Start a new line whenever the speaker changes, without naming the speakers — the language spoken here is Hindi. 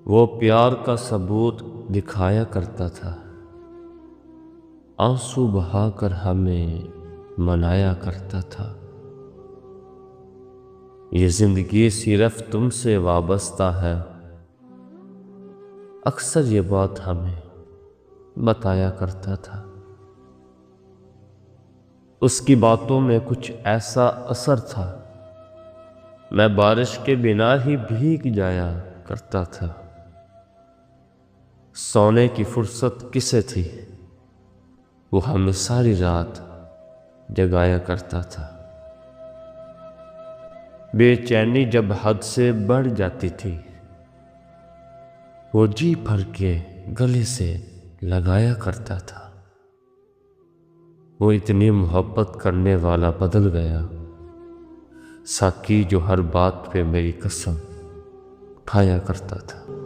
वो प्यार का सबूत दिखाया करता था, आंसू बहाकर हमें मनाया करता था। ये जिंदगी सिर्फ तुमसे वाबस्ता है, अक्सर ये बात हमें बताया करता था। उसकी बातों में कुछ ऐसा असर था, मैं बारिश के बिना ही भीग जाया करता था। सोने की फुर्सत किसे थी, वो हमें सारी रात जगाया करता था। बेचैनी जब हद से बढ़ जाती थी, वो जी भर के गले से लगाया करता था। वो इतनी मोहब्बत करने वाला बदल गया, साकी जो हर बात पे मेरी कसम उठाया करता था।